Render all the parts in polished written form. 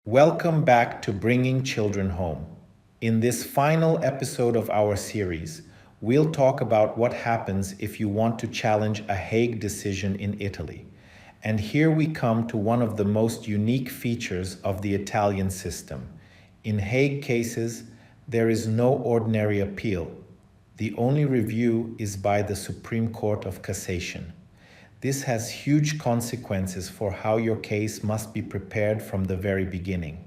Welcome back to Bringing Children Home. In this final episode of our series, we'll talk about what happens if you want to challenge a Hague decision in Italy. And here we come to one of the most unique features of the Italian system. In Hague cases, there is no ordinary appeal. The only review is by the Supreme Court of Cassation. This has huge consequences for how your case must be prepared from the very beginning.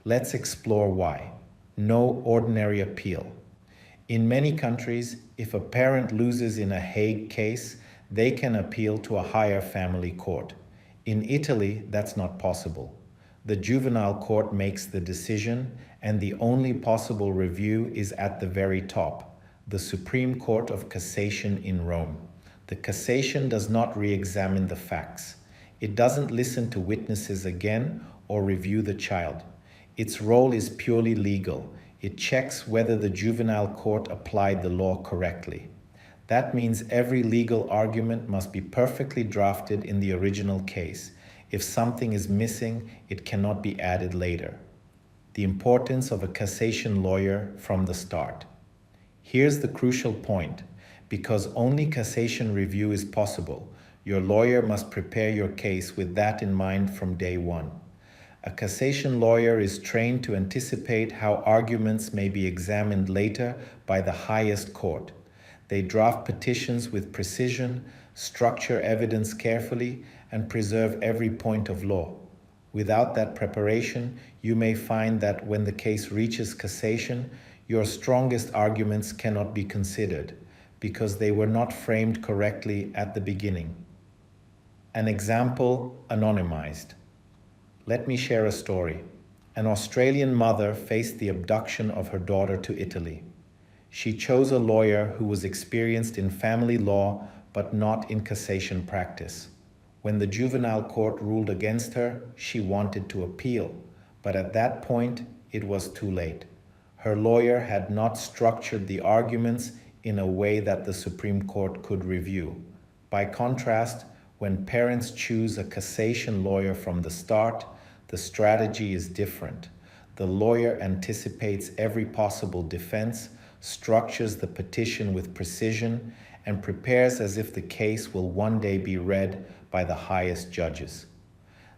Let's explore why. No ordinary appeal. In many countries, if a parent loses in a Hague case, they can appeal to a higher family court. In Italy, that's not possible. The juvenile court makes the decision, and the only possible review is at the very top, the Supreme Court of Cassation in Rome. The Cassation does not re-examine the facts. It doesn't listen to witnesses again or review the child. Its role is purely legal. It checks whether the juvenile court applied the law correctly. That means every legal argument must be perfectly drafted in the original case. If something is missing, it cannot be added later. The importance of a Cassation lawyer from the start. Here's the crucial point. Because only Cassation review is possible, your lawyer must prepare your case with that in mind from day one. A Cassation lawyer is trained to anticipate how arguments may be examined later by the highest court. They draft petitions with precision, structure evidence carefully, and preserve every point of law. Without that preparation, you may find that when the case reaches Cassation, your strongest arguments cannot be considered, because they were not framed correctly at the beginning. An example, anonymized. Let me share a story. An Australian mother faced the abduction of her daughter to Italy. She chose a lawyer who was experienced in family law but not in Cassation practice. When the juvenile court ruled against her, she wanted to appeal, but at that point, it was too late. Her lawyer had not structured the arguments in a way that the Supreme Court could review. By contrast, when parents choose a Cassation lawyer from the start, the strategy is different. The lawyer anticipates every possible defense, structures the petition with precision, and prepares as if the case will one day be read by the highest judges.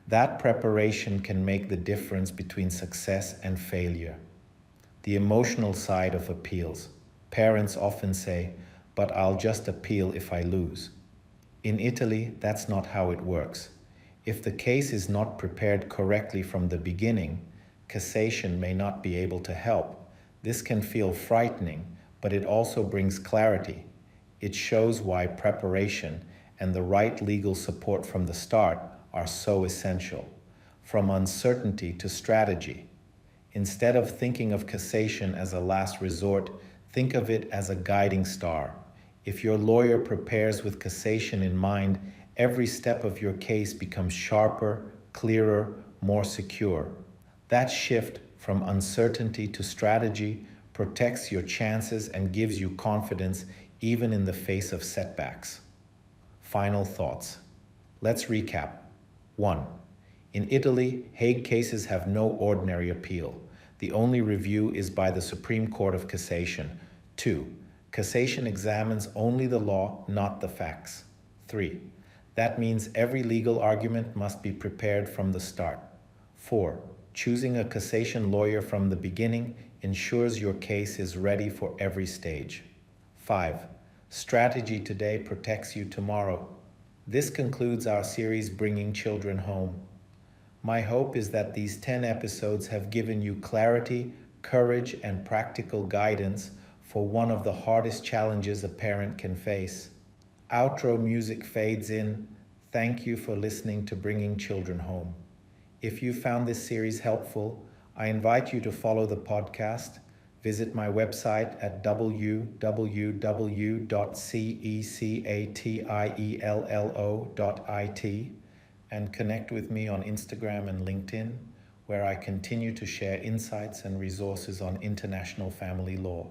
That preparation can make the difference between success and failure. The emotional side of appeals. Parents often say, "But I'll just appeal if I lose." In Italy, that's not how it works. If the case is not prepared correctly from the beginning, Cassation may not be able to help. This can feel frightening, but it also brings clarity. It shows why preparation and the right legal support from the start are so essential. From uncertainty to strategy. Instead of thinking of Cassation as a last resort, think of it as a guiding star. If your lawyer prepares with Cassation in mind, every step of your case becomes sharper, clearer, more secure. That shift from uncertainty to strategy protects your chances and gives you confidence even in the face of setbacks. Final thoughts. Let's recap. 1. In Italy, Hague cases have no ordinary appeal. The only review is by the Supreme Court of Cassation. 2. Cassation examines only the law, not the facts. 3. That means every legal argument must be prepared from the start. 4. Choosing a Cassation lawyer from the beginning ensures your case is ready for every stage. 5. Strategy today protects you tomorrow. This concludes our series Bringing Children Home. My hope is that these 10 episodes have given you clarity, courage, and practical guidance for one of the hardest challenges a parent can face. Outro music fades in. Thank you for listening to Bringing Children Home. If you found this series helpful, I invite you to follow the podcast, visit my website at www.cecatiello.it, and connect with me on Instagram and LinkedIn, where I continue to share insights and resources on international family law.